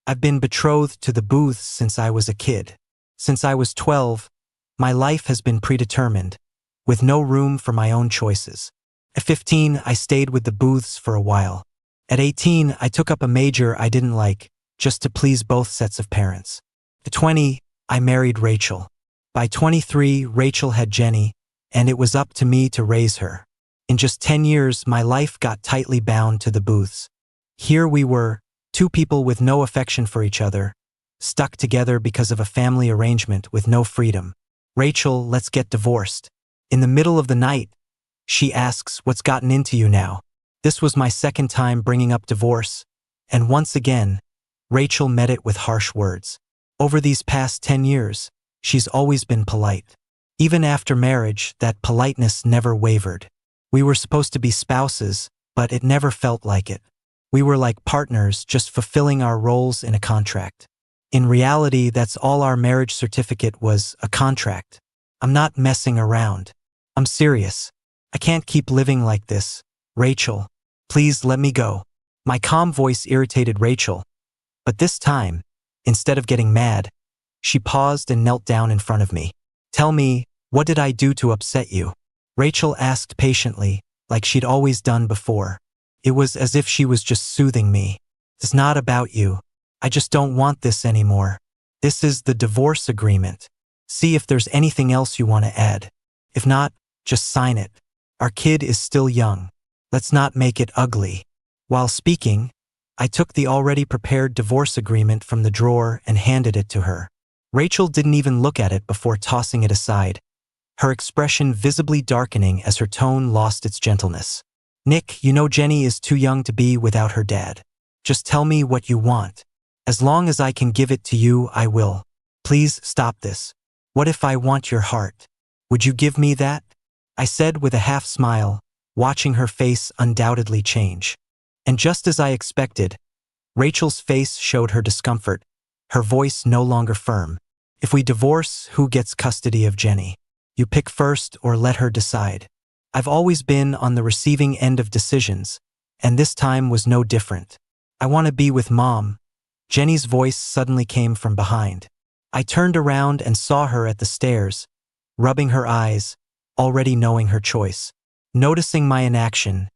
I've been betrothed to the Booths since I was a kid. Since I was 12, my life has been predetermined, with no room for my own choices. At 15, I stayed with the Booths for a while. At 18, I took up a major I didn't like, just to please both sets of parents. At 20, I married Rachel. By 23, Rachel had Jenny, and it was up to me to raise her. In just 10 years, my life got tightly bound to the Booths. Here we were, two people with no affection for each other, stuck together because of a family arrangement with no freedom. Rachel, let's get divorced. In the middle of the night, she asks, what's gotten into you now? This was my second time bringing up divorce, and once again, Rachel met it with harsh words. Over these past 10 years, she's always been polite. Even after marriage, that politeness never wavered. We were supposed to be spouses, but it never felt like it. We were like partners, just fulfilling our roles in a contract. In reality, that's all our marriage certificate was, a contract. I'm not messing around. I'm serious. I can't keep living like this. Rachel, please let me go. My calm voice irritated Rachel, but this time, instead of getting mad, she paused and knelt down in front of me. Tell me, what did I do to upset you? Rachel asked patiently, like she'd always done before. It was as if she was just soothing me. It's not about you. I just don't want this anymore. This is the divorce agreement. See if there's anything else you want to add. If not, just sign it. Our kid is still young. Let's not make it ugly. While speaking, I took the already prepared divorce agreement from the drawer and handed it to her. Rachel didn't even look at it before tossing it aside, her expression visibly darkening as her tone lost its gentleness. Nick, you know Jenny is too young to be without her dad. Just tell me what you want. As long as I can give it to you, I will. Please stop this. What if I want your heart? Would you give me that? I said with a half smile, watching her face undoubtedly change. And just as I expected, Rachel's face showed her discomfort, her voice no longer firm. If we divorce, who gets custody of Jenny? You pick first or let her decide. I've always been on the receiving end of decisions, and this time was no different. I want to be with Mom. Jenny's voice suddenly came from behind. I turned around and saw her at the stairs, rubbing her eyes, already knowing her choice. Noticing my inaction,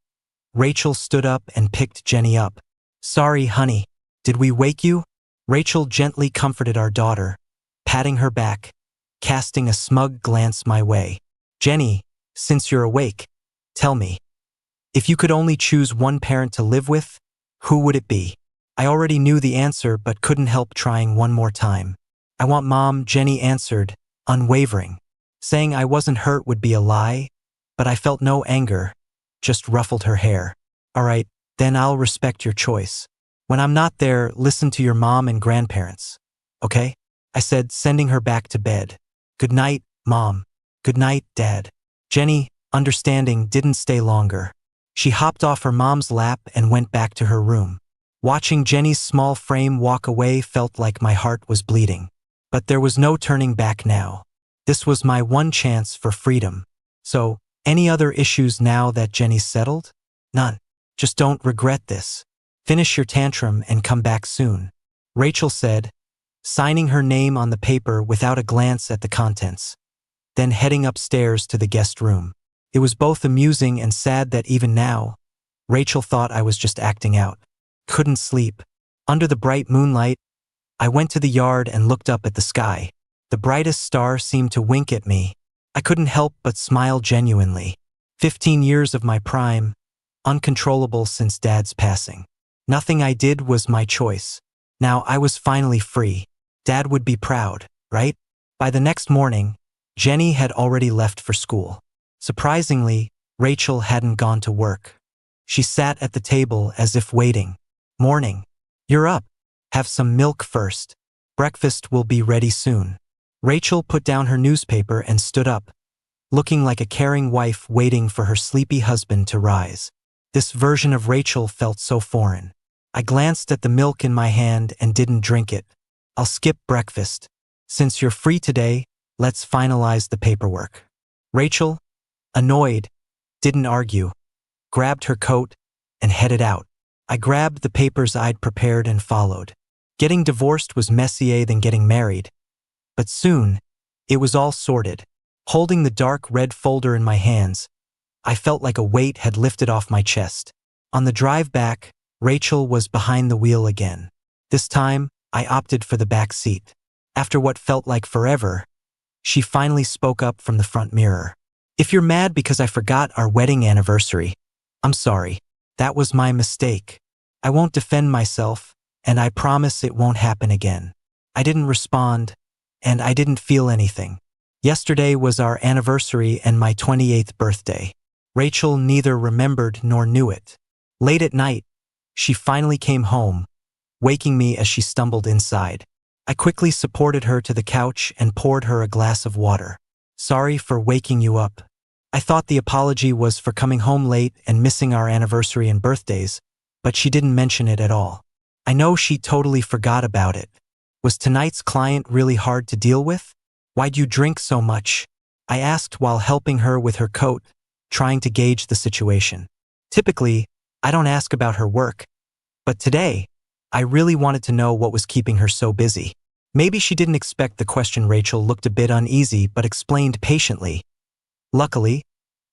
Rachel stood up and picked Jenny up. Sorry, honey. Did we wake you? Rachel gently comforted our daughter, patting her back, casting a smug glance my way. Jenny, since you're awake, tell me, if you could only choose one parent to live with, who would it be? I already knew the answer but couldn't help trying one more time. I want Mom, Jenny answered, unwavering. Saying I wasn't hurt would be a lie, but I felt no anger, just ruffled her hair. All right, then I'll respect your choice. When I'm not there, listen to your mom and grandparents. Okay? I said, sending her back to bed. Good night, Mom. Good night, Dad. Jenny, understanding, didn't stay longer. She hopped off her mom's lap and went back to her room. Watching Jenny's small frame walk away felt like my heart was bleeding. But there was no turning back now. This was my one chance for freedom. So, any other issues now that Jenny's settled? None. Just don't regret this. Finish your tantrum and come back soon. Rachel said, signing her name on the paper without a glance at the contents, then heading upstairs to the guest room. It was both amusing and sad that even now, Rachel thought I was just acting out. Couldn't sleep. Under the bright moonlight, I went to the yard and looked up at the sky. The brightest star seemed to wink at me. I couldn't help but smile genuinely. 15 years of my prime, uncontrollable since Dad's passing. Nothing I did was my choice. Now I was finally free. Dad would be proud, right? By the next morning, Jenny had already left for school. Surprisingly, Rachel hadn't gone to work. She sat at the table as if waiting. Morning. You're up. Have some milk first. Breakfast will be ready soon. Rachel put down her newspaper and stood up, looking like a caring wife waiting for her sleepy husband to rise. This version of Rachel felt so foreign. I glanced at the milk in my hand and didn't drink it. I'll skip breakfast. Since you're free today, let's finalize the paperwork. Rachel, annoyed, didn't argue, grabbed her coat and headed out. I grabbed the papers I'd prepared and followed. Getting divorced was messier than getting married, but soon, it was all sorted. Holding the dark red folder in my hands, I felt like a weight had lifted off my chest. On the drive back, Rachel was behind the wheel again. This time, I opted for the back seat. After what felt like forever, she finally spoke up from the front mirror. "If you're mad because I forgot our wedding anniversary, I'm sorry. That was my mistake. I won't defend myself, and I promise it won't happen again." I didn't respond, and I didn't feel anything. Yesterday was our anniversary and my 28th birthday. Rachel neither remembered nor knew it. Late at night, she finally came home, waking me as she stumbled inside. I quickly supported her to the couch and poured her a glass of water. "Sorry for waking you up. I thought the apology was for coming home late and missing our anniversary and birthdays, but she didn't mention it at all. I know she totally forgot about it. Was tonight's client really hard to deal with? Why'd you drink so much?" I asked while helping her with her coat, trying to gauge the situation. Typically, I don't ask about her work, but today, I really wanted to know what was keeping her so busy. Maybe she didn't expect the question. Rachel looked a bit uneasy but explained patiently. "Luckily,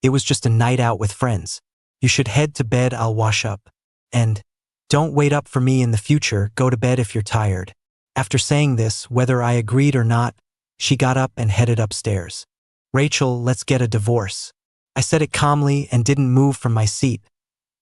it was just a night out with friends. You should head to bed, I'll wash up. And don't wait up for me in the future, go to bed if you're tired." After saying this, whether I agreed or not, she got up and headed upstairs. "Rachel, let's get a divorce." I said it calmly and didn't move from my seat,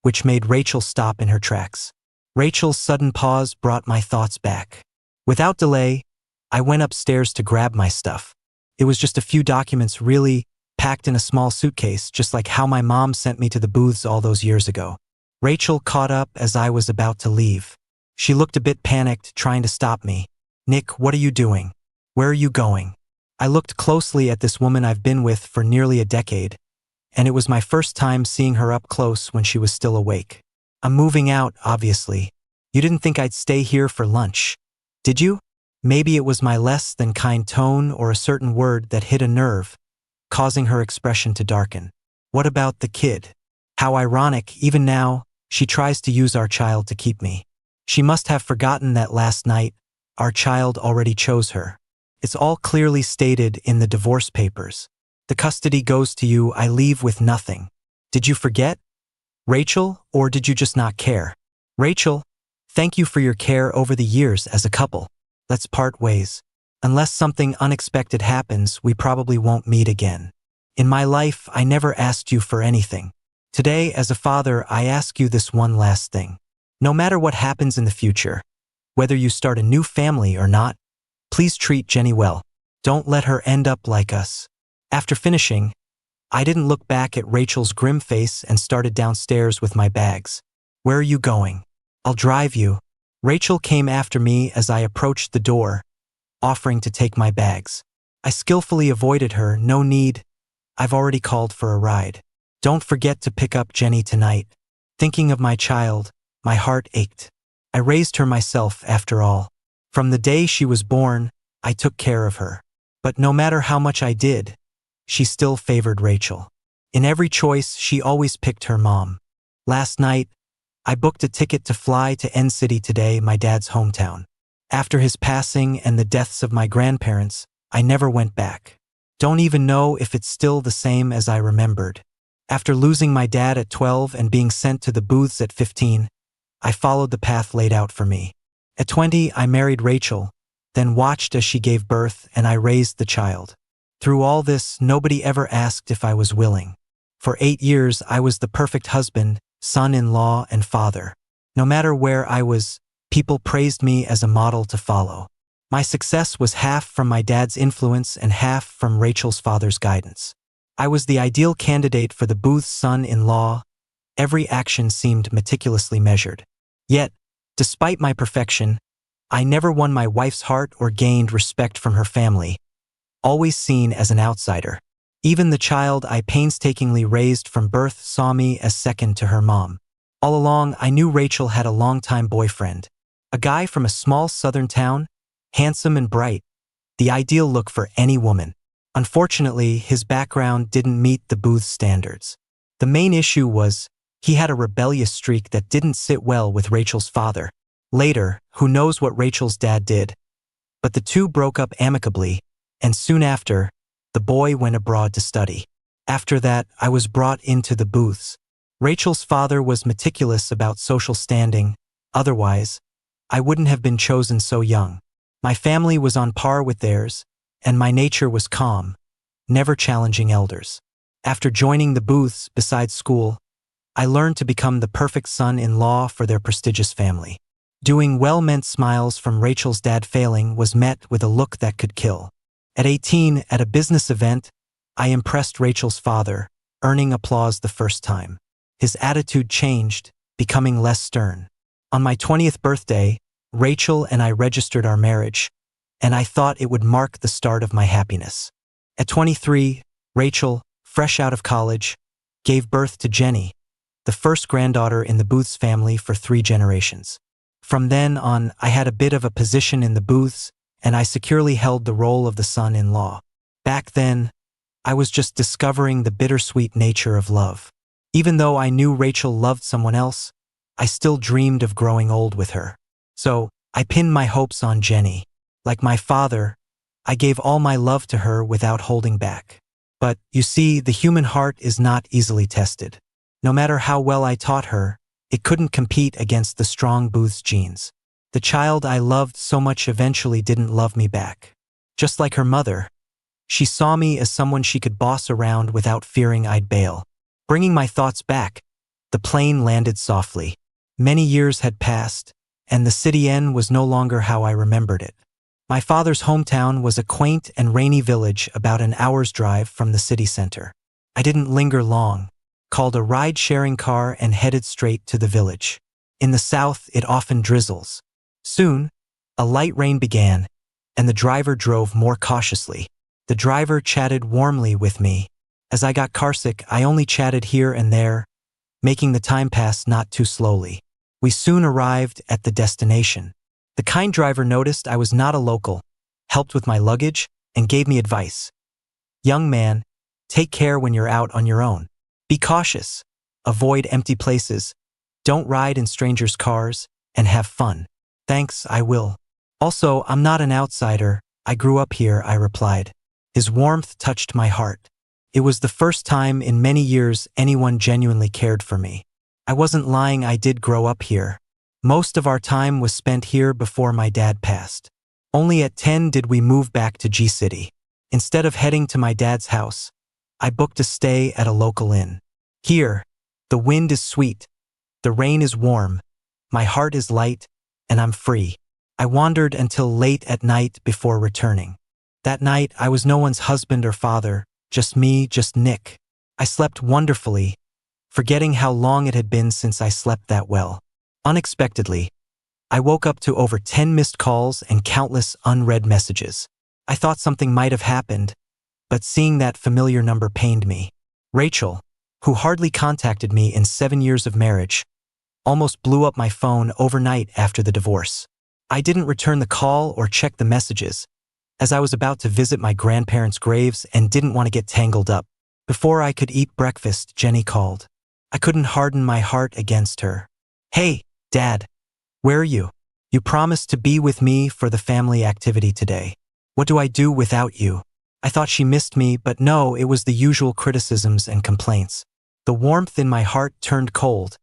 which made Rachel stop in her tracks. Rachel's sudden pause brought my thoughts back. Without delay, I went upstairs to grab my stuff. It was just a few documents, really, packed in a small suitcase, just like how my mom sent me to the booths all those years ago. Rachel caught up as I was about to leave. She looked a bit panicked, trying to stop me. "Nick, what are you doing? Where are you going?" I looked closely at this woman I've been with for nearly a decade, and it was my first time seeing her up close when she was still awake. "I'm moving out, obviously. You didn't think I'd stay here for lunch, did you?" Maybe it was my less than kind tone or a certain word that hit a nerve, causing her expression to darken. "What about the kid? How ironic, even now, she tries to use our child to keep me. She must have forgotten that last night, our child already chose her. It's all clearly stated in the divorce papers. The custody goes to you, I leave with nothing. Did you forget, Rachel, or did you just not care? Rachel, thank you for your care over the years as a couple. Let's part ways. Unless something unexpected happens, we probably won't meet again. In my life, I never asked you for anything. Today, as a father, I ask you this one last thing. No matter what happens in the future, whether you start a new family or not, please treat Jenny well. Don't let her end up like us." After finishing, I didn't look back at Rachel's grim face and started downstairs with my bags. "Where are you going?" "I'll drive you." Rachel came after me as I approached the door, offering to take my bags. I skillfully avoided her. "No need. I've already called for a ride. Don't forget to pick up Jenny tonight." Thinking of my child, my heart ached. I raised her myself, after all. From the day she was born, I took care of her. But no matter how much I did, she still favored Rachel. In every choice, she always picked her mom. Last night, I booked a ticket to fly to N City today, my dad's hometown. After his passing and the deaths of my grandparents, I never went back. Don't even know if it's still the same as I remembered. After losing my dad at 12 and being sent to the booths at 15, I followed the path laid out for me. At 20, I married Rachel, then watched as she gave birth and I raised the child. Through all this, nobody ever asked if I was willing. For 8 years, I was the perfect husband, son-in-law, and father. No matter where I was, people praised me as a model to follow. My success was half from my dad's influence and half from Rachel's father's guidance. I was the ideal candidate for the Booth's son-in-law. Every action seemed meticulously measured. Yet, despite my perfection, I never won my wife's heart or gained respect from her family, always seen as an outsider. Even the child I painstakingly raised from birth saw me as second to her mom. All along, I knew Rachel had a longtime boyfriend, a guy from a small southern town, handsome and bright, the ideal look for any woman. Unfortunately, his background didn't meet the Booth's standards. The main issue was, he had a rebellious streak that didn't sit well with Rachel's father. Later, who knows what Rachel's dad did, but the two broke up amicably, and soon after, the boy went abroad to study. After that, I was brought into the booths. Rachel's father was meticulous about social standing, otherwise, I wouldn't have been chosen so young. My family was on par with theirs, and my nature was calm, never challenging elders. After joining the booths besides school, I learned to become the perfect son-in-law for their prestigious family. Doing well meant smiles from Rachel's dad. Failing was met with a look that could kill. At 18, at a business event, I impressed Rachel's father, earning applause the first time. His attitude changed, becoming less stern. On my 20th birthday, Rachel and I registered our marriage, and I thought it would mark the start of my happiness. At 23, Rachel, fresh out of college, gave birth to Jenny, the first granddaughter in the Booths family for 3 generations. From then on, I had a bit of a position in the Booths, and I securely held the role of the son-in-law. Back then, I was just discovering the bittersweet nature of love. Even though I knew Rachel loved someone else, I still dreamed of growing old with her. So, I pinned my hopes on Jenny. Like my father, I gave all my love to her without holding back. But, you see, the human heart is not easily tested. No matter how well I taught her, it couldn't compete against the strong Booth's genes. The child I loved so much eventually didn't love me back. Just like her mother, she saw me as someone she could boss around without fearing I'd bail. Bringing my thoughts back, the plane landed softly. Many years had passed, and the city N was no longer how I remembered it. My father's hometown was a quaint and rainy village about an hour's drive from the city center. I didn't linger long, called a ride-sharing car and headed straight to the village. In the south, it often drizzles. Soon, a light rain began, and the driver drove more cautiously. The driver chatted warmly with me. As I got carsick, I only chatted here and there, making the time pass not too slowly. We soon arrived at the destination. The kind driver noticed I was not a local, helped with my luggage, and gave me advice. "Young man, take care when you're out on your own. Be cautious, avoid empty places, don't ride in strangers' cars, and have fun." "Thanks, I will. Also, I'm not an outsider, I grew up here," I replied. His warmth touched my heart. It was the first time in many years anyone genuinely cared for me. I wasn't lying, I did grow up here. Most of our time was spent here before my dad passed. Only at 10 did we move back to G-City. Instead of heading to my dad's house, I booked a stay at a local inn. Here, the wind is sweet, the rain is warm, my heart is light, and I'm free. I wandered until late at night before returning. That night, I was no one's husband or father, just me, just Nick. I slept wonderfully, forgetting how long it had been since I slept that well. Unexpectedly, I woke up to over 10 missed calls and countless unread messages. I thought something might have happened, but seeing that familiar number pained me. Rachel, who hardly contacted me in 7 years of marriage, almost blew up my phone overnight after the divorce. I didn't return the call or check the messages, as I was about to visit my grandparents' graves and didn't want to get tangled up. Before I could eat breakfast, Jenny called. I couldn't harden my heart against her. "Hey, Dad, where are you? You promised to be with me for the family activity today. What do I do without you?" I thought she missed me, but no, it was the usual criticisms and complaints. The warmth in my heart turned cold,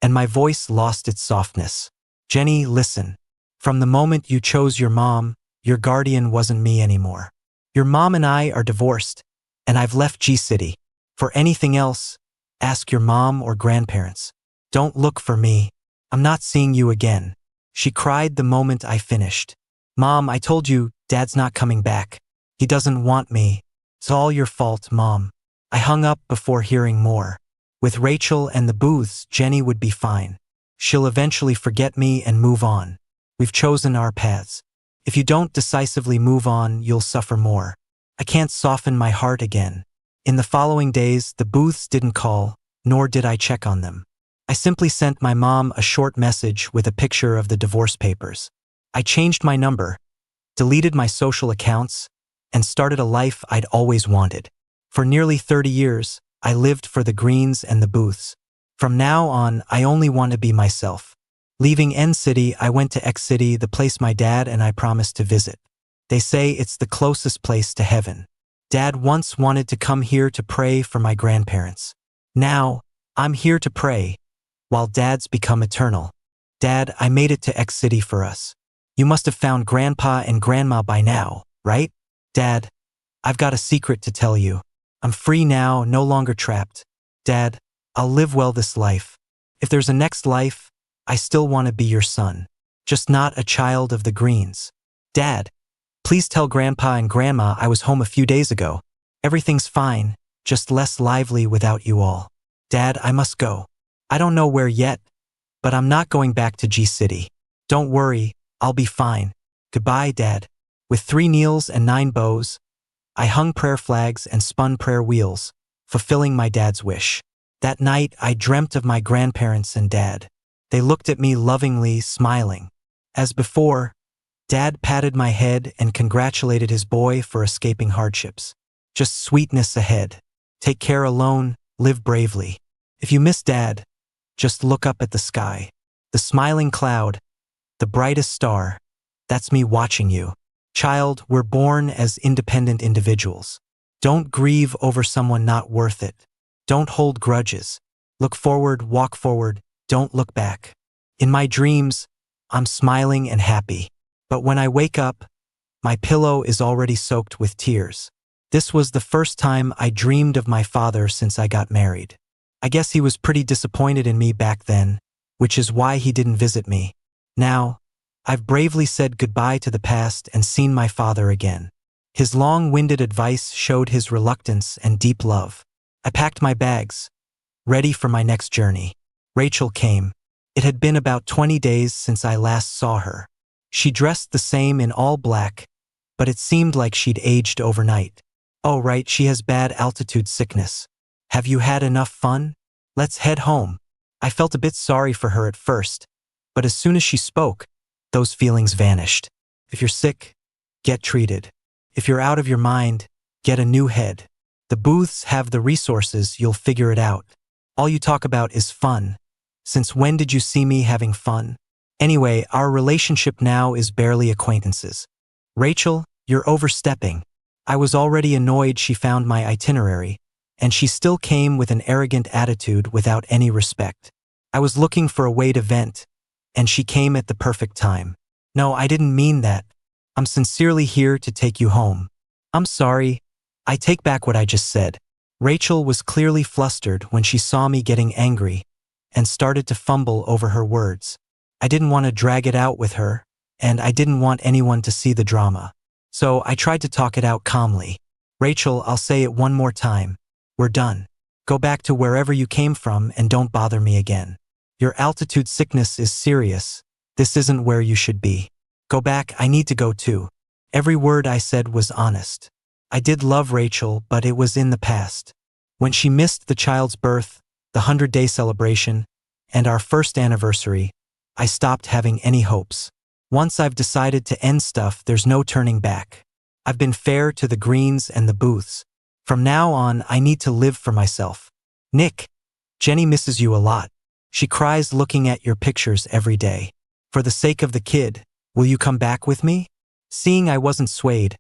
and my voice lost its softness. "Jenny, listen. From the moment you chose your mom, your guardian wasn't me anymore. Your mom and I are divorced, and I've left G-City. For anything else, ask your mom or grandparents. Don't look for me. I'm not seeing you again." She cried the moment I finished. "Mom, I told you, Dad's not coming back. He doesn't want me. It's all your fault, Mom." I hung up before hearing more. With Rachel and the Booths, Jenny would be fine. She'll eventually forget me and move on. We've chosen our paths. If you don't decisively move on, you'll suffer more. I can't soften my heart again. In the following days, the Booths didn't call, nor did I check on them. I simply sent my mom a short message with a picture of the divorce papers. I changed my number, deleted my social accounts, and started a life I'd always wanted. For nearly 30 years, I lived for the Greens and the Booths. From now on, I only want to be myself. Leaving N City, I went to X City, the place my dad and I promised to visit. They say it's the closest place to heaven. Dad once wanted to come here to pray for my grandparents. Now, I'm here to pray, while Dad's become eternal. Dad, I made it to X City for us. You must have found Grandpa and Grandma by now, right? Dad, I've got a secret to tell you. I'm free now, no longer trapped. Dad, I'll live well this life. If there's a next life, I still want to be your son. Just not a child of the Greens. Dad, please tell Grandpa and Grandma I was home a few days ago. Everything's fine, just less lively without you all. Dad, I must go. I don't know where yet, but I'm not going back to G City. Don't worry, I'll be fine. Goodbye, Dad. With 3 kneels and 9 bows, I hung prayer flags and spun prayer wheels, fulfilling my dad's wish. That night, I dreamt of my grandparents and Dad. They looked at me lovingly, smiling. As before, Dad patted my head and congratulated his boy for escaping hardships. Just sweetness ahead. Take care alone, live bravely. If you miss Dad, just look up at the sky. The smiling cloud, the brightest star, that's me watching you. Child, we're born as independent individuals. Don't grieve over someone not worth it. Don't hold grudges. Look forward, walk forward, don't look back. In my dreams, I'm smiling and happy. But when I wake up, my pillow is already soaked with tears. This was the first time I dreamed of my father since I got married. I guess he was pretty disappointed in me back then, which is why he didn't visit me. Now, I've bravely said goodbye to the past and seen my father again. His long-winded advice showed his reluctance and deep love. I packed my bags, ready for my next journey. Rachel came. It had been about 20 days since I last saw her. She dressed the same in all black, but it seemed like she'd aged overnight. Oh right, she has bad altitude sickness. Have you had enough fun? Let's head home. I felt a bit sorry for her at first, but as soon as she spoke, those feelings vanished. If you're sick, get treated. If you're out of your mind, get a new head. The booths have the resources, you'll figure it out. All you talk about is fun. Since when did you see me having fun? Anyway, our relationship now is barely acquaintances. Rachel, you're overstepping. I was already annoyed she found my itinerary, and she still came with an arrogant attitude without any respect. I was looking for a way to vent, and she came at the perfect time. No, I didn't mean that. I'm sincerely here to take you home. I'm sorry. I take back what I just said. Rachel was clearly flustered when she saw me getting angry and started to fumble over her words. I didn't want to drag it out with her, and I didn't want anyone to see the drama. So I tried to talk it out calmly. Rachel, I'll say it one more time. We're done. Go back to wherever you came from and don't bother me again. Your altitude sickness is serious. This isn't where you should be. Go back, I need to go too. Every word I said was honest. I did love Rachel, but it was in the past. When she missed the child's birth, the 100-day celebration, and our first anniversary, I stopped having any hopes. Once I've decided to end stuff, there's no turning back. I've been fair to the Greens and the booths. From now on, I need to live for myself. Nick, Jenny misses you a lot. She cries looking at your pictures every day. For the sake of the kid, will you come back with me? Seeing I wasn't swayed,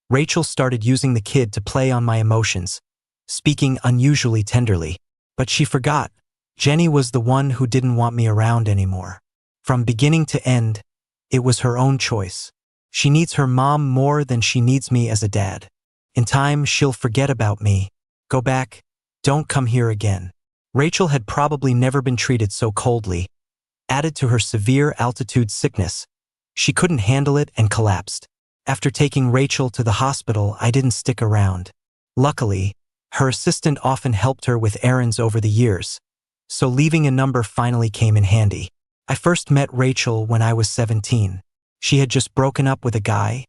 Rachel started using the kid to play on my emotions, speaking unusually tenderly. But she forgot. Jenny was the one who didn't want me around anymore. From beginning to end, it was her own choice. She needs her mom more than she needs me as a dad. In time, she'll forget about me. Go back. Don't come here again. Rachel had probably never been treated so coldly. Added to her severe altitude sickness, she couldn't handle it and collapsed. After taking Rachel to the hospital, I didn't stick around. Luckily, her assistant often helped her with errands over the years, so leaving a number finally came in handy. I first met Rachel when I was 17. She had just broken up with a guy,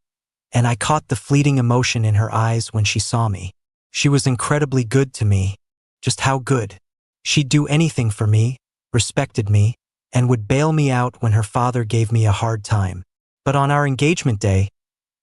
and I caught the fleeting emotion in her eyes when she saw me. She was incredibly good to me. Just how good? She'd do anything for me, respected me, and would bail me out when her father gave me a hard time. But on our engagement day,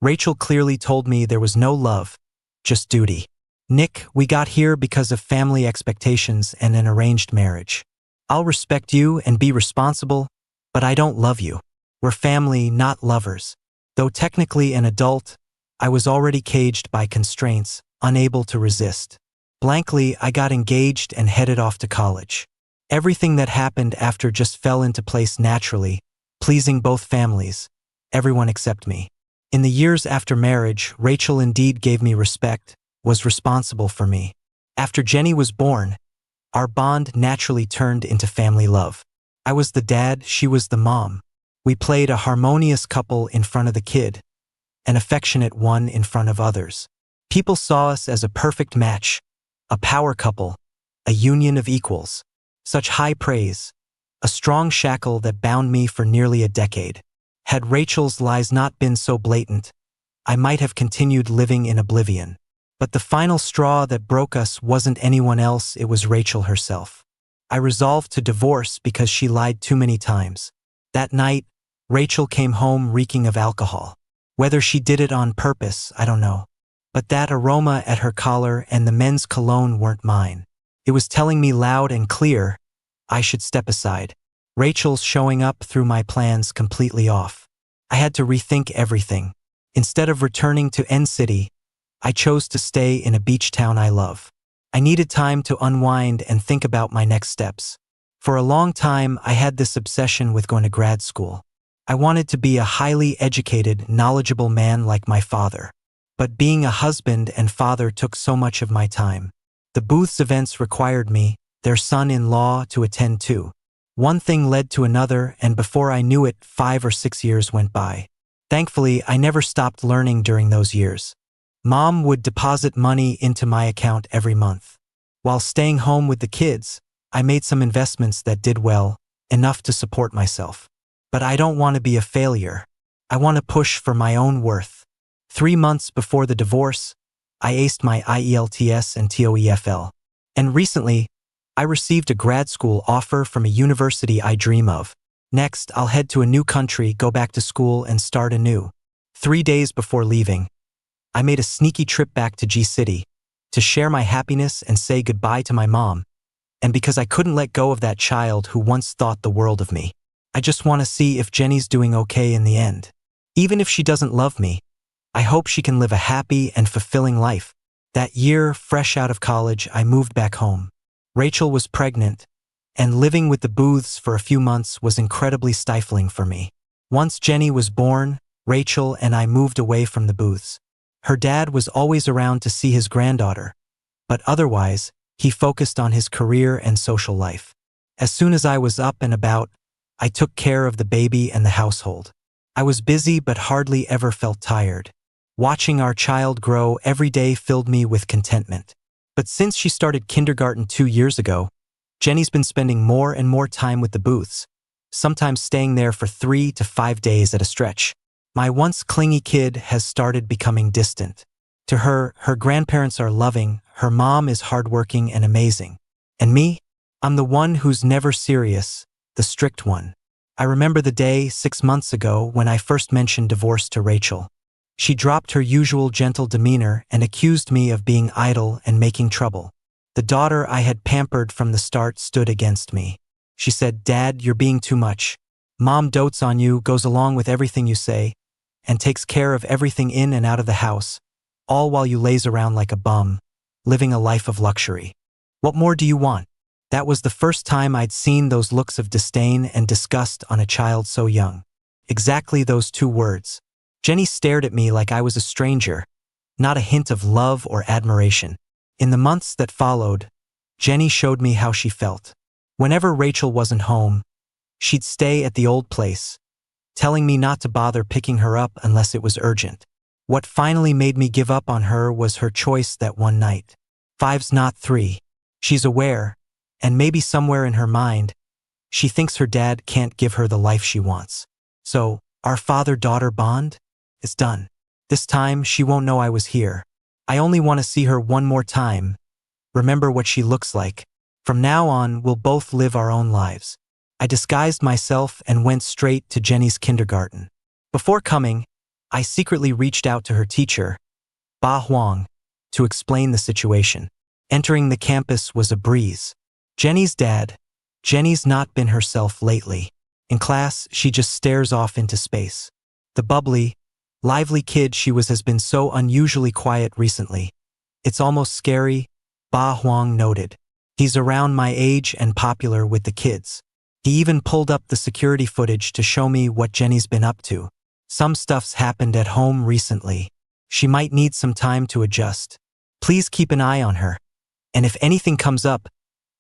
Rachel clearly told me there was no love, just duty. Nick, we got here because of family expectations and an arranged marriage. I'll respect you and be responsible, But I don't love you. We're family, not lovers. Though technically an adult, I was already caged by constraints, unable to resist. Blankly, I got engaged and headed off to college. Everything that happened after just fell into place naturally, pleasing both families, everyone except me. In the years after marriage, Rachel indeed gave me respect, was responsible for me. After Jenny was born, our bond naturally turned into family love. I was the dad, she was the mom. We played a harmonious couple in front of the kid, an affectionate one in front of others. People saw us as a perfect match, a power couple, a union of equals. Such high praise, a strong shackle that bound me for nearly a decade. Had Rachel's lies not been so blatant, I might have continued living in oblivion. But the final straw that broke us wasn't anyone else, it was Rachel herself. I resolved to divorce because she lied too many times. That night, Rachel came home reeking of alcohol. Whether she did it on purpose, I don't know. But that aroma at her collar and the men's cologne weren't mine. It was telling me loud and clear, I should step aside. Rachel's showing up threw my plans completely off. I had to rethink everything. Instead of returning to N City, I chose to stay in a beach town I love. I needed time to unwind and think about my next steps. For a long time, I had this obsession with going to grad school. I wanted to be a highly educated, knowledgeable man like my father. But being a husband and father took so much of my time. The Booth's events required me, their son-in-law, to attend too. One thing led to another, and before I knew it, 5 or 6 years went by. Thankfully, I never stopped learning during those years. Mom would deposit money into my account every month. While staying home with the kids, I made some investments that did well, enough to support myself. But I don't want to be a failure. I want to push for my own worth. 3 months before the divorce, I aced my IELTS and TOEFL. And recently, I received a grad school offer from a university I dream of. Next, I'll head to a new country, go back to school, and start anew. 3 days before leaving, I made a sneaky trip back to G-City to share my happiness and say goodbye to my mom. And because I couldn't let go of that child who once thought the world of me. I just want to see if Jenny's doing okay in the end. Even if she doesn't love me, I hope she can live a happy and fulfilling life. That year, fresh out of college, I moved back home. Rachel was pregnant, and living with the Booths for a few months was incredibly stifling for me. Once Jenny was born, Rachel and I moved away from the Booths. Her dad was always around to see his granddaughter, but otherwise, he focused on his career and social life. As soon as I was up and about, I took care of the baby and the household. I was busy but hardly ever felt tired. Watching our child grow every day filled me with contentment. But since she started kindergarten 2 years ago, Jenny's been spending more and more time with the Booths, sometimes staying there for 3 to 5 days at a stretch. My once clingy kid has started becoming distant. To her, her grandparents are loving, her mom is hardworking and amazing. And me? I'm the one who's never serious, the strict one. I remember the day 6 months ago when I first mentioned divorce to Rachel. She dropped her usual gentle demeanor and accused me of being idle and making trouble. The daughter I had pampered from the start stood against me. She said, "Dad, you're being too much. Mom dotes on you, goes along with everything you say, and takes care of everything in and out of the house, all while you laze around like a bum, living a life of luxury. What more do you want?" That was the first time I'd seen those looks of disdain and disgust on a child so young. Exactly those 2 words. Jenny stared at me like I was a stranger, not a hint of love or admiration. In the months that followed, Jenny showed me how she felt. Whenever Rachel wasn't home, she'd stay at the old place, telling me not to bother picking her up unless it was urgent. What finally made me give up on her was her choice that one night. 5's not 3. She's aware, and maybe somewhere in her mind, she thinks her dad can't give her the life she wants. So, our father-daughter bond is done. This time, she won't know I was here. I only want to see her one more time, remember what she looks like. From now on, we'll both live our own lives. I disguised myself and went straight to Jenny's kindergarten. Before coming, I secretly reached out to her teacher, Ba Huang, to explain the situation. Entering the campus was a breeze. Jenny's dad, Jenny's not been herself lately. In class, she just stares off into space. The bubbly, lively kid she was has been so unusually quiet recently. It's almost scary, Ba Huang noted. He's around my age and popular with the kids. He even pulled up the security footage to show me what Jenny's been up to. Some stuff's happened at home recently. She might need some time to adjust. Please keep an eye on her. And if anything comes up,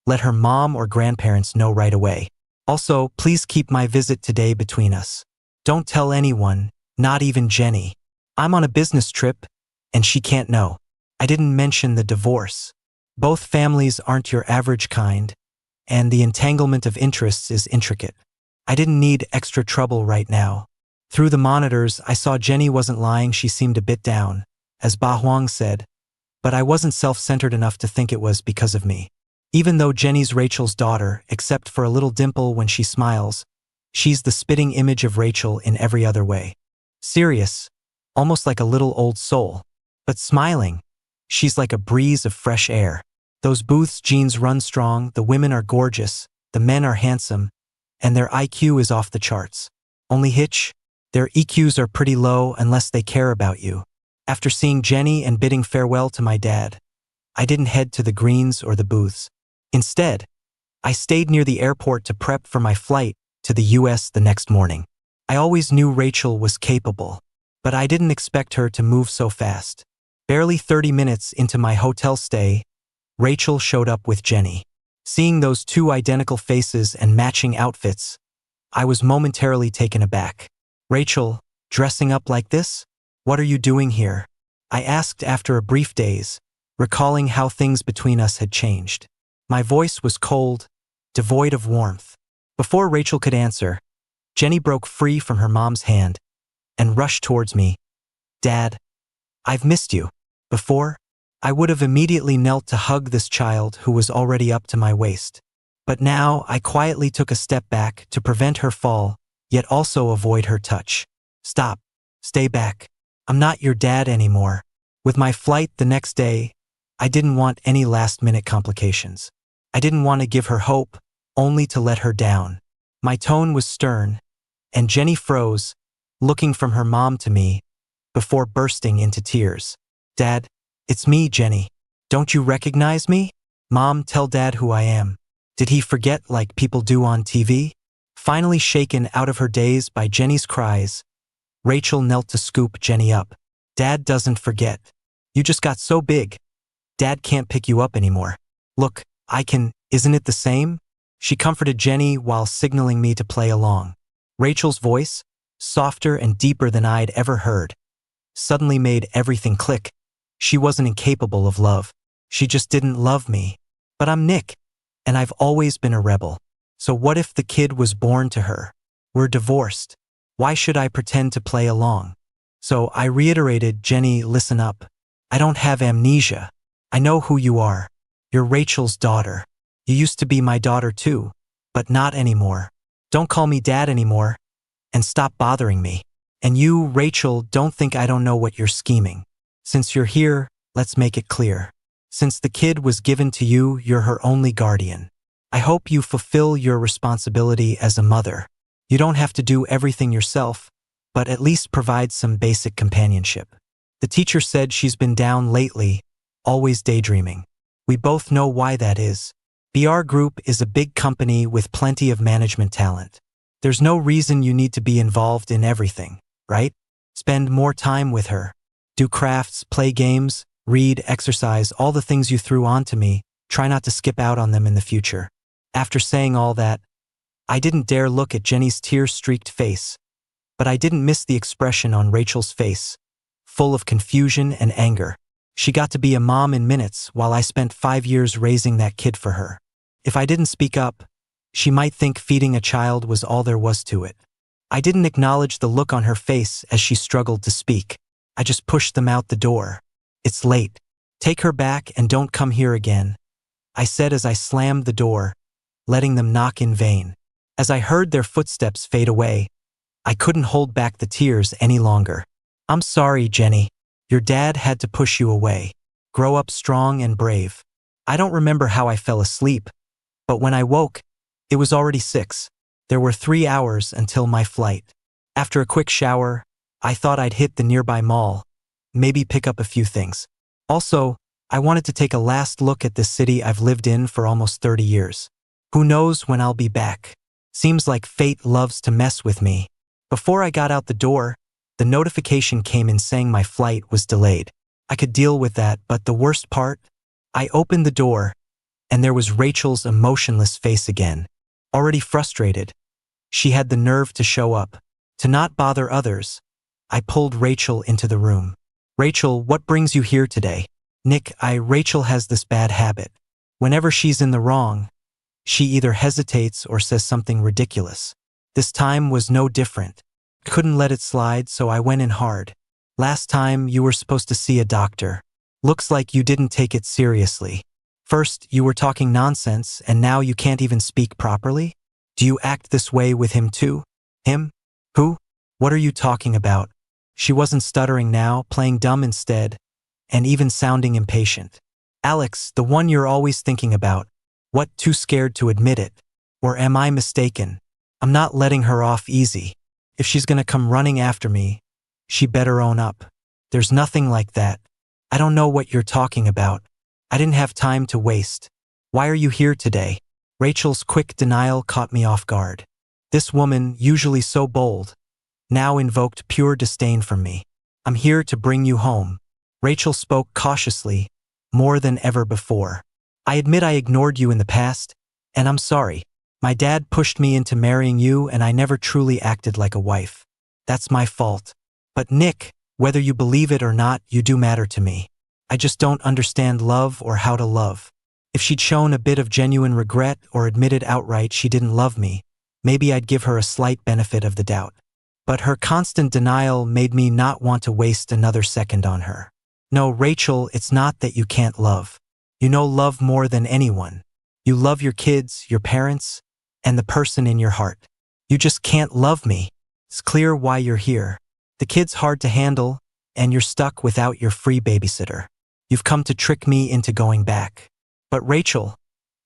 let her mom or grandparents know right away. Also, please keep my visit today between us. Don't tell anyone, not even Jenny. I'm on a business trip, and she can't know. I didn't mention the divorce. Both families aren't your average kind, and the entanglement of interests is intricate. I didn't need extra trouble right now. Through the monitors, I saw Jenny wasn't lying. She seemed a bit down, as Ba Huang said, but I wasn't self-centered enough to think it was because of me. Even though Jenny's Rachel's daughter, except for a little dimple when she smiles, she's the spitting image of Rachel in every other way. Serious, almost like a little old soul. But smiling, she's like a breeze of fresh air. Those Booth's genes run strong, the women are gorgeous, the men are handsome, and their IQ is off the charts. Only hitch? Their EQs are pretty low unless they care about you. After seeing Jenny and bidding farewell to my dad, I didn't head to the Greens or the Booths. Instead, I stayed near the airport to prep for my flight to the US the next morning. I always knew Rachel was capable, but I didn't expect her to move so fast. Barely 30 minutes into my hotel stay, Rachel showed up with Jenny. Seeing those two identical faces and matching outfits, I was momentarily taken aback. Rachel, dressing up like this? What are you doing here? I asked after a brief daze, recalling how things between us had changed. My voice was cold, devoid of warmth. Before Rachel could answer, Jenny broke free from her mom's hand and rushed towards me. Dad, I've missed you. Before, I would have immediately knelt to hug this child who was already up to my waist. But now I quietly took a step back to prevent her fall, yet also avoid her touch. Stop. Stay back. I'm not your dad anymore. With my flight the next day, I didn't want any last-minute complications. I didn't want to give her hope, only to let her down. My tone was stern, and Jenny froze, looking from her mom to me, before bursting into tears. Dad, it's me, Jenny. Don't you recognize me? Mom, tell Dad who I am. Did he forget like people do on TV? Finally shaken out of her daze by Jenny's cries, Rachel knelt to scoop Jenny up. Dad doesn't forget. You just got so big. Dad can't pick you up anymore. Look, I can, isn't it the same? She comforted Jenny while signaling me to play along. Rachel's voice, softer and deeper than I'd ever heard, suddenly made everything click. She wasn't incapable of love. She just didn't love me. But I'm Nick, and I've always been a rebel. So what if the kid was born to her? We're divorced. Why should I pretend to play along? So I reiterated, Jenny, listen up. I don't have amnesia. I know who you are. You're Rachel's daughter. You used to be my daughter too, but not anymore. Don't call me Dad anymore, and stop bothering me. And you, Rachel, don't think I don't know what you're scheming. Since you're here, let's make it clear. Since the kid was given to you, you're her only guardian. I hope you fulfill your responsibility as a mother. You don't have to do everything yourself, but at least provide some basic companionship. The teacher said she's been down lately, always daydreaming. We both know why that is. BR Group is a big company with plenty of management talent. There's no reason you need to be involved in everything, right? Spend more time with her. Do crafts, play games, read, exercise, all the things you threw onto me. Try not to skip out on them in the future. After saying all that, I didn't dare look at Jenny's tear-streaked face, but I didn't miss the expression on Rachel's face, full of confusion and anger. She got to be a mom in minutes while I spent 5 years raising that kid for her. If I didn't speak up, she might think feeding a child was all there was to it. I didn't acknowledge the look on her face as she struggled to speak. I just pushed them out the door. It's late. Take her back and don't come here again, I said as I slammed the door, letting them knock in vain. As I heard their footsteps fade away, I couldn't hold back the tears any longer. I'm sorry, Jenny. Your dad had to push you away. Grow up strong and brave. I don't remember how I fell asleep, but when I woke, it was already 6. There were 3 hours until my flight. After a quick shower, I thought I'd hit the nearby mall, maybe pick up a few things. Also, I wanted to take a last look at this city I've lived in for almost 30 years. Who knows when I'll be back? Seems like fate loves to mess with me. Before I got out the door, the notification came in saying my flight was delayed. I could deal with that, but the worst part? I opened the door, and there was Rachel's emotionless face again. Already frustrated, she had the nerve to show up. To not bother others, I pulled Rachel into the room. Rachel, what brings you here today? Nick, Rachel has this bad habit. Whenever she's in the wrong, she either hesitates or says something ridiculous. This time was no different. Couldn't let it slide, so I went in hard. Last time you were supposed to see a doctor. Looks like you didn't take it seriously. First, you were talking nonsense, and now you can't even speak properly? Do you act this way with him too? Him? Who? What are you talking about? She wasn't stuttering now, playing dumb instead, and even sounding impatient. Alex, the one you're always thinking about. What, too scared to admit it? Or am I mistaken? I'm not letting her off easy. If she's gonna come running after me, she better own up. There's nothing like that. I don't know what you're talking about. I didn't have time to waste. Why are you here today? Rachel's quick denial caught me off guard. This woman, usually so bold, now invoked pure disdain from me. I'm here to bring you home. Rachel spoke cautiously, more than ever before. I admit I ignored you in the past, and I'm sorry. My dad pushed me into marrying you, and I never truly acted like a wife. That's my fault. But Nick, whether you believe it or not, you do matter to me. I just don't understand love or how to love. If she'd shown a bit of genuine regret or admitted outright she didn't love me, maybe I'd give her a slight benefit of the doubt. But her constant denial made me not want to waste another second on her. No, Rachel, it's not that you can't love. You know love more than anyone. You love your kids, your parents, and the person in your heart. You just can't love me. It's clear why you're here. The kid's hard to handle, and you're stuck without your free babysitter. You've come to trick me into going back. But Rachel,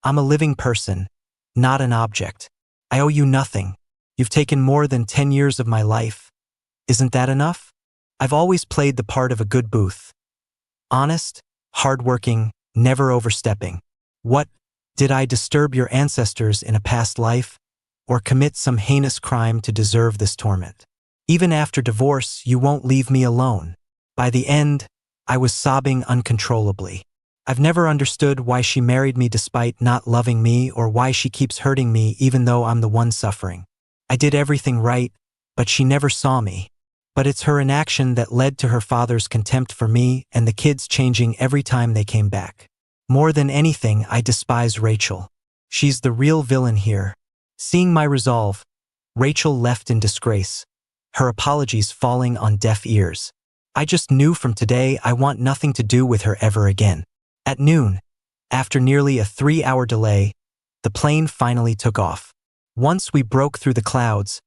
I'm a living person, not an object. I owe you nothing. You've taken more than 10 years of my life. Isn't that enough? I've always played the part of a good Booth. Honest, hardworking, never overstepping. What, did I disturb your ancestors in a past life, or commit some heinous crime to deserve this torment? Even after divorce, you won't leave me alone. By the end, I was sobbing uncontrollably. I've never understood why she married me despite not loving me, or why she keeps hurting me even though I'm the one suffering. I did everything right, but she never saw me. But it's her inaction that led to her father's contempt for me and the kids changing every time they came back. More than anything, I despise Rachel. She's the real villain here. Seeing my resolve, Rachel left in disgrace, her apologies falling on deaf ears. I just knew from today I want nothing to do with her ever again. At noon, after nearly a 3-hour delay, the plane finally took off. Once we broke through the clouds,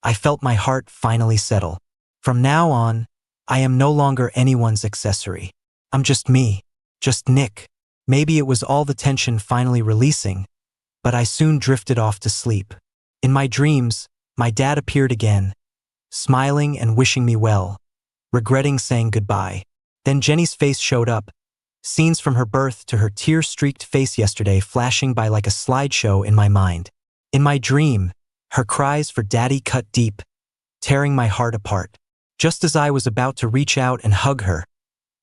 I felt my heart finally settle. From now on, I am no longer anyone's accessory. I'm just me, just Nick. Maybe it was all the tension finally releasing, but I soon drifted off to sleep. In my dreams, my dad appeared again, smiling and wishing me well, regretting saying goodbye. Then Jenny's face showed up, scenes from her birth to her tear-streaked face yesterday flashing by like a slideshow in my mind. In my dream, her cries for daddy cut deep, tearing my heart apart. Just as I was about to reach out and hug her,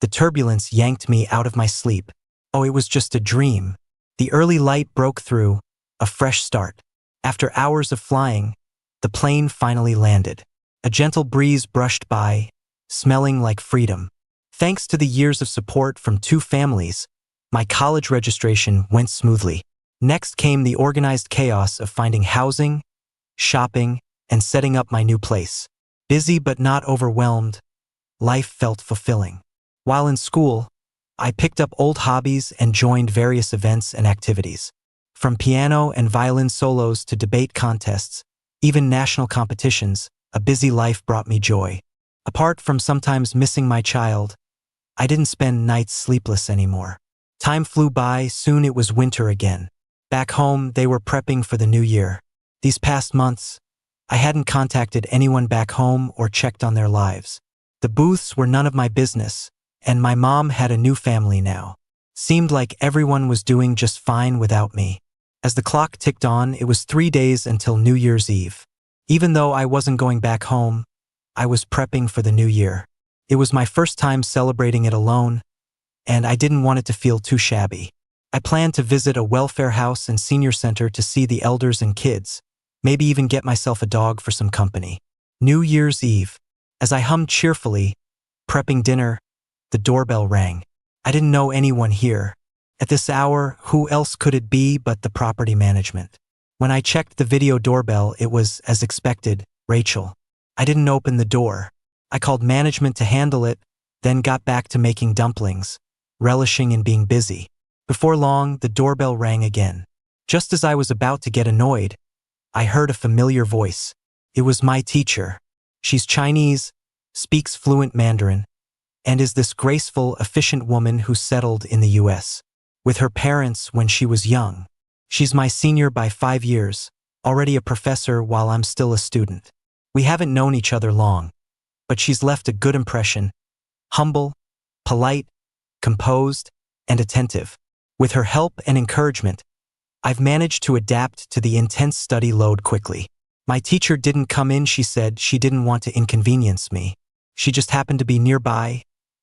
the turbulence yanked me out of my sleep. Oh, it was just a dream. The early light broke through, a fresh start. After hours of flying, the plane finally landed. A gentle breeze brushed by, smelling like freedom. Thanks to the years of support from 2 families, my college registration went smoothly. Next came the organized chaos of finding housing, shopping, and setting up my new place. Busy but not overwhelmed, life felt fulfilling. While in school, I picked up old hobbies and joined various events and activities. From piano and violin solos to debate contests, even national competitions, a busy life brought me joy. Apart from sometimes missing my child, I didn't spend nights sleepless anymore. Time flew by, soon it was winter again. Back home, they were prepping for the new year. These past months, I hadn't contacted anyone back home or checked on their lives. The Booths were none of my business, and my mom had a new family now. Seemed like everyone was doing just fine without me. As the clock ticked on, it was 3 days until New Year's Eve. Even though I wasn't going back home, I was prepping for the new year. It was my first time celebrating it alone, and I didn't want it to feel too shabby. I planned to visit a welfare house and senior center to see the elders and kids, maybe even get myself a dog for some company. New Year's Eve. As I hummed cheerfully, prepping dinner, the doorbell rang. I didn't know anyone here. At this hour, who else could it be but the property management? When I checked the video doorbell, it was, as expected, Rachel. I didn't open the door. I called management to handle it, then got back to making dumplings, relishing in being busy. Before long, the doorbell rang again. Just as I was about to get annoyed, I heard a familiar voice. It was my teacher. She's Chinese, speaks fluent Mandarin, and is this graceful, efficient woman who settled in the US with her parents when she was young. She's my senior by 5 years, already a professor while I'm still a student. We haven't known each other long, but she's left a good impression. Humble, polite, composed, and attentive. With her help and encouragement, I've managed to adapt to the intense study load quickly. My teacher didn't come in, she said. She didn't want to inconvenience me. She just happened to be nearby,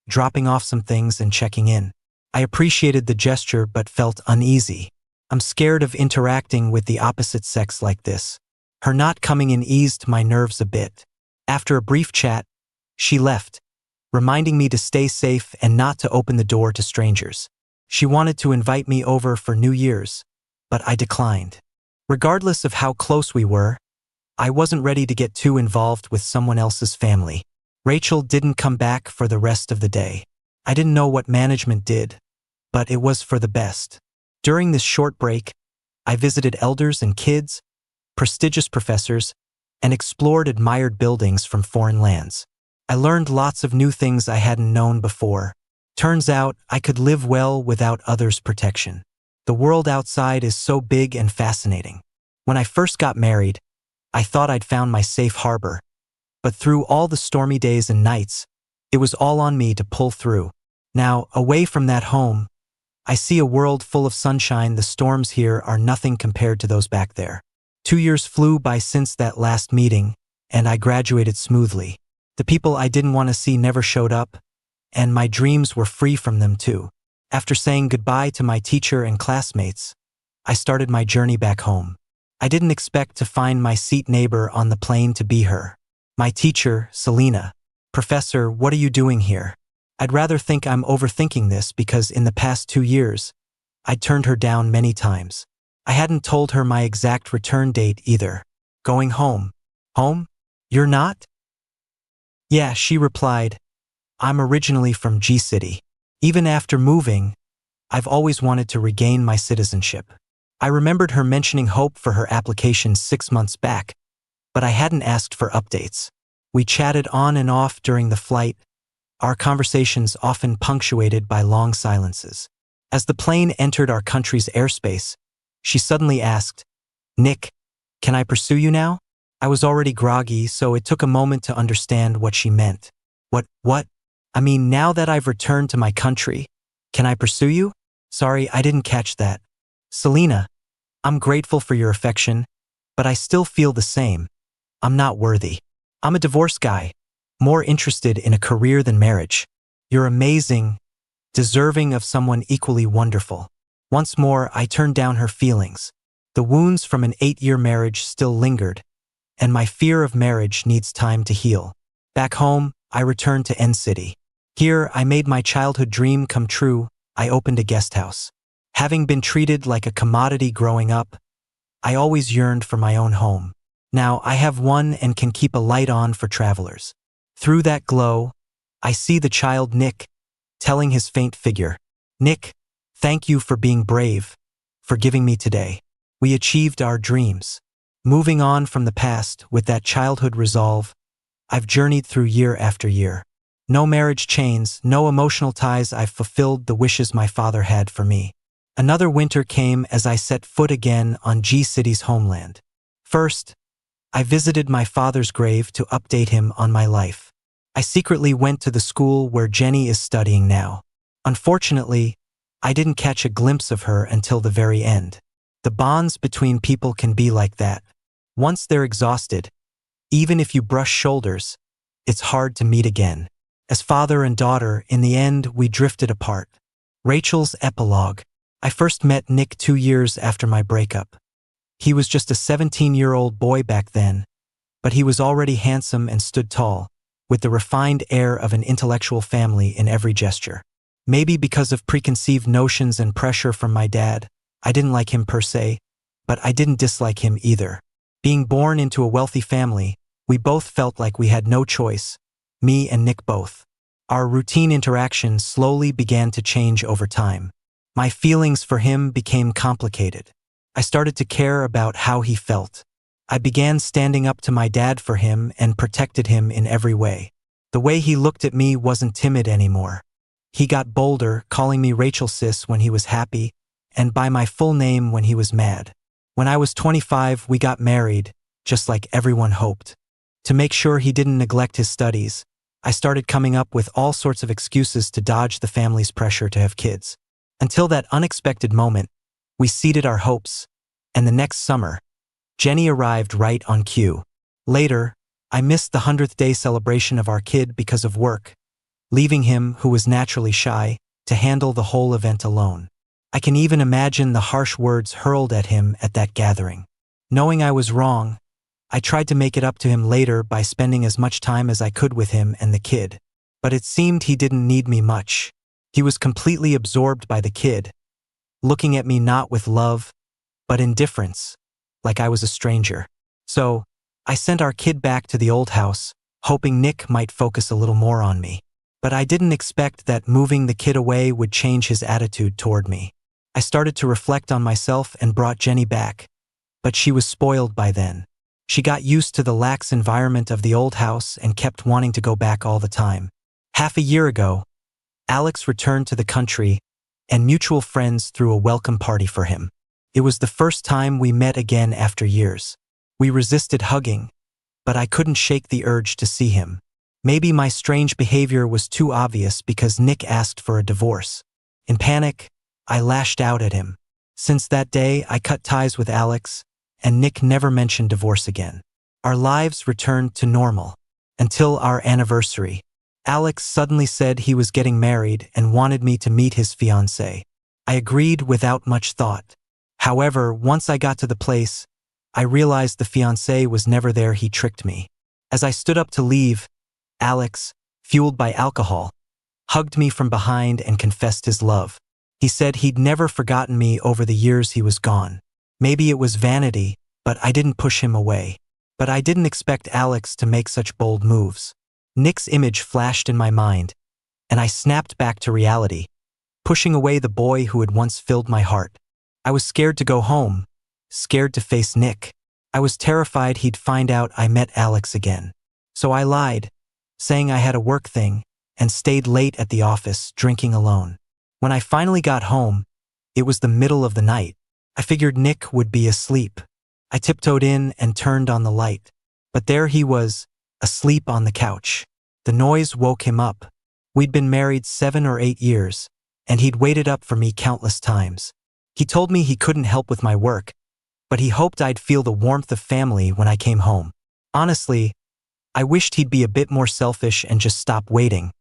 dropping off some things and checking in. I appreciated the gesture but felt uneasy. I'm scared of interacting with the opposite sex like this. Her not coming in eased my nerves a bit. After a brief chat, she left, reminding me to stay safe and not to open the door to strangers. She wanted to invite me over for New Year's, but I declined. Regardless of how close we were, I wasn't ready to get too involved with someone else's family. Rachel didn't come back for the rest of the day. I didn't know what management did, but it was for the best. During this short break, I visited elders and kids, prestigious professors, and explored admired buildings from foreign lands. I learned lots of new things I hadn't known before. Turns out I could live well without others' protection. The world outside is so big and fascinating. When I first got married, I thought I'd found my safe harbor. But through all the stormy days and nights, it was all on me to pull through. Now, away from that home, I see a world full of sunshine. The storms here are nothing compared to those back there. 2 years flew by since that last meeting, and I graduated smoothly. The people I didn't want to see never showed up, and my dreams were free from them too. After saying goodbye to my teacher and classmates, I started my journey back home. I didn't expect to find my seat neighbor on the plane to be her. My teacher, Selena. Professor, what are you doing here? I'd rather think I'm overthinking this because in the past 2 years, I'd turned her down many times. I hadn't told her my exact return date either. Going home. Home? You're not? Yeah, she replied. I'm originally from G-City. Even after moving, I've always wanted to regain my citizenship. I remembered her mentioning hope for her application 6 months back, but I hadn't asked for updates. We chatted on and off during the flight, our conversations often punctuated by long silences. As the plane entered our country's airspace, she suddenly asked, Nick, can I pursue you now? I was already groggy, so it took a moment to understand what she meant. What? I mean, now that I've returned to my country, can I pursue you? Sorry, I didn't catch that. Selena, I'm grateful for your affection, but I still feel the same. I'm not worthy. I'm a divorced guy, more interested in a career than marriage. You're amazing, deserving of someone equally wonderful. Once more, I turned down her feelings. The wounds from an 8-year marriage still lingered, and my fear of marriage needs time to heal. Back home, I returned to N-City. Here, I made my childhood dream come true. I opened a guest house. Having been treated like a commodity growing up, I always yearned for my own home. Now I have one and can keep a light on for travelers. Through that glow, I see the child Nick, telling his faint figure, Nick, thank you for being brave, for giving me today. We achieved our dreams. Moving on from the past with that childhood resolve, I've journeyed through year after year. No marriage chains, no emotional ties. I've fulfilled the wishes my father had for me. Another winter came as I set foot again on G-City's homeland. First, I visited my father's grave to update him on my life. I secretly went to the school where Jenny is studying now. Unfortunately, I didn't catch a glimpse of her until the very end. The bonds between people can be like that. Once they're exhausted, even if you brush shoulders, it's hard to meet again. As father and daughter, in the end, we drifted apart. Rachel's epilogue. I first met Nick 2 years after my breakup. He was just a 17-year-old boy back then, but he was already handsome and stood tall, with the refined air of an intellectual family in every gesture. Maybe because of preconceived notions and pressure from my dad, I didn't like him per se, but I didn't dislike him either. Being born into a wealthy family, we both felt like we had no choice, me and Nick both. Our routine interactions slowly began to change over time. My feelings for him became complicated. I started to care about how he felt. I began standing up to my dad for him and protected him in every way. The way he looked at me wasn't timid anymore. He got bolder, calling me Rachel sis when he was happy, and by my full name when he was mad. When I was 25, we got married, just like everyone hoped. To make sure he didn't neglect his studies, I started coming up with all sorts of excuses to dodge the family's pressure to have kids. Until that unexpected moment, we seeded our hopes, and the next summer, Jenny arrived right on cue. Later, I missed the 100th day celebration of our kid because of work, leaving him, who was naturally shy, to handle the whole event alone. I can even imagine the harsh words hurled at him at that gathering. Knowing I was wrong, I tried to make it up to him later by spending as much time as I could with him and the kid. But it seemed he didn't need me much. He was completely absorbed by the kid, looking at me not with love, but indifference, like I was a stranger. So, I sent our kid back to the old house, hoping Nick might focus a little more on me. But I didn't expect that moving the kid away would change his attitude toward me. I started to reflect on myself and brought Jenny back, but she was spoiled by then. She got used to the lax environment of the old house and kept wanting to go back all the time. Half a year ago, Alex returned to the country, and mutual friends threw a welcome party for him. It was the first time we met again after years. We resisted hugging, but I couldn't shake the urge to see him. Maybe my strange behavior was too obvious because Nick asked for a divorce. In panic, I lashed out at him. Since that day, I cut ties with Alex, and Nick never mentioned divorce again. Our lives returned to normal. Until our anniversary. Alex suddenly said he was getting married and wanted me to meet his fiancée. I agreed without much thought. However, once I got to the place, I realized the fiancé was never there. He tricked me. As I stood up to leave, Alex, fueled by alcohol, hugged me from behind and confessed his love. He said he'd never forgotten me over the years he was gone. Maybe it was vanity, but I didn't push him away. But I didn't expect Alex to make such bold moves. Nick's image flashed in my mind, and I snapped back to reality, pushing away the boy who had once filled my heart. I was scared to go home, scared to face Nick. I was terrified he'd find out I met Alex again. So I lied, saying I had a work thing, and stayed late at the office, drinking alone. When I finally got home, it was the middle of the night. I figured Nick would be asleep. I tiptoed in and turned on the light. But there he was, asleep on the couch. The noise woke him up. We'd been married 7 or 8 years, and he'd waited up for me countless times. He told me he couldn't help with my work, but he hoped I'd feel the warmth of family when I came home. Honestly, I wished he'd be a bit more selfish and just stop waiting,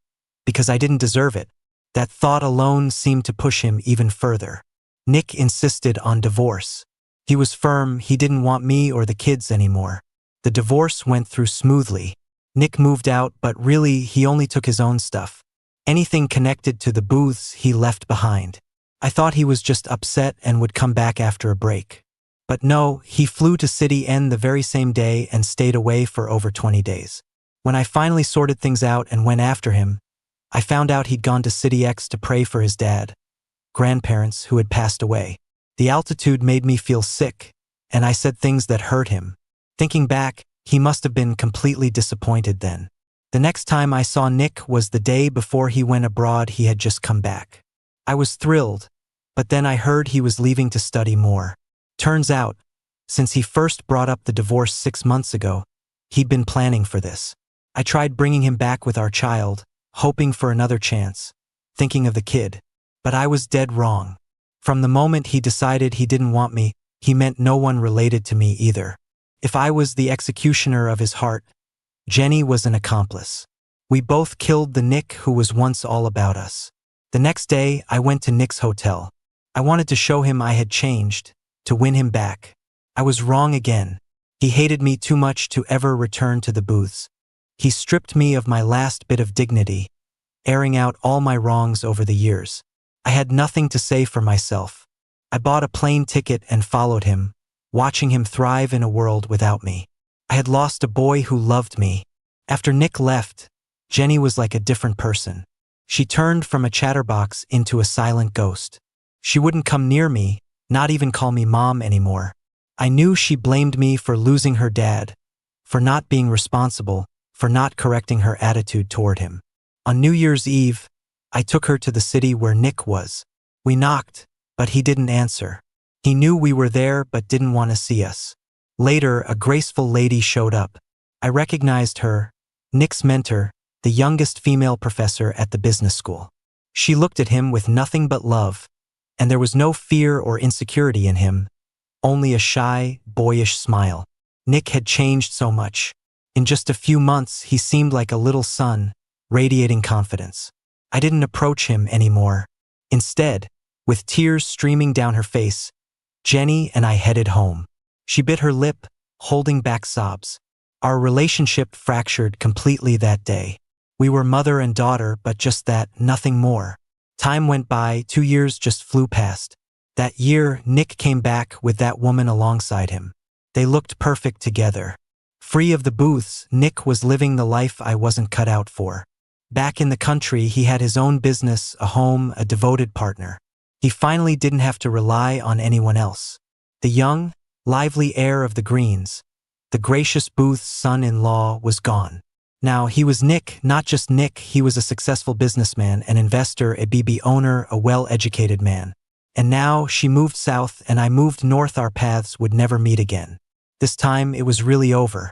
because I didn't deserve it. That thought alone seemed to push him even further. Nick insisted on divorce. He was firm. He didn't want me or the kids anymore. The divorce went through smoothly. Nick moved out, but really he only took his own stuff. Anything connected to the booths he left behind. I thought he was just upset and would come back after a break. But no, he flew to City N the very same day and stayed away for over 20 days. When I finally sorted things out and went after him, I found out he'd gone to City X to pray for his dad, grandparents who had passed away. The altitude made me feel sick, and I said things that hurt him. Thinking back, he must have been completely disappointed then. The next time I saw Nick was the day before he went abroad. He had just come back. I was thrilled, but then I heard he was leaving to study more. Turns out, Since he first brought up the divorce 6 months ago, he'd been planning for this. I tried bringing him back with our child, hoping for another chance, thinking of the kid. But I was dead wrong. From the moment he decided he didn't want me, he meant no one related to me either. If I was the executioner of his heart, Jenny was an accomplice. We both killed the Nick who was once all about us. The next day, I went to Nick's hotel. I wanted to show him I had changed, to win him back. I was wrong again. He hated me too much to ever return to the booths. He stripped me of my last bit of dignity, airing out all my wrongs over the years. I had nothing to say for myself. I bought a plane ticket and followed him, watching him thrive in a world without me. I had lost a boy who loved me. After Nick left, Jenny was like a different person. She turned from a chatterbox into a silent ghost. She wouldn't come near me, not even call me mom anymore. I knew she blamed me for losing her dad, for not being responsible, for not correcting her attitude toward him. On New Year's Eve, I took her to the city where Nick was. We knocked, but he didn't answer. He knew we were there but didn't want to see us. Later, a graceful lady showed up. I recognized her, Nick's mentor, the youngest female professor at the business school. She looked at him with nothing but love, and there was no fear or insecurity in him, only a shy, boyish smile. Nick had changed so much. In just a few months, he seemed like a little son, radiating confidence. I didn't approach him anymore. Instead, with tears streaming down her face, Jenny and I headed home. She bit her lip, holding back sobs. Our relationship fractured completely that day. We were mother and daughter, but just that, nothing more. Time went by, 2 years just flew past. That year, Nick came back with that woman alongside him. They looked perfect together. Free of the booths, Nick was living the life I wasn't cut out for. Back in the country, he had his own business, a home, a devoted partner. He finally didn't have to rely on anyone else. The young, lively heir of the Greens, the gracious Booth's son-in-law, was gone. Now, he was Nick, not just Nick. He was a successful businessman, an investor, a BB owner, a well-educated man. And now she moved south and I moved north. Our paths would never meet again. This time it was really over.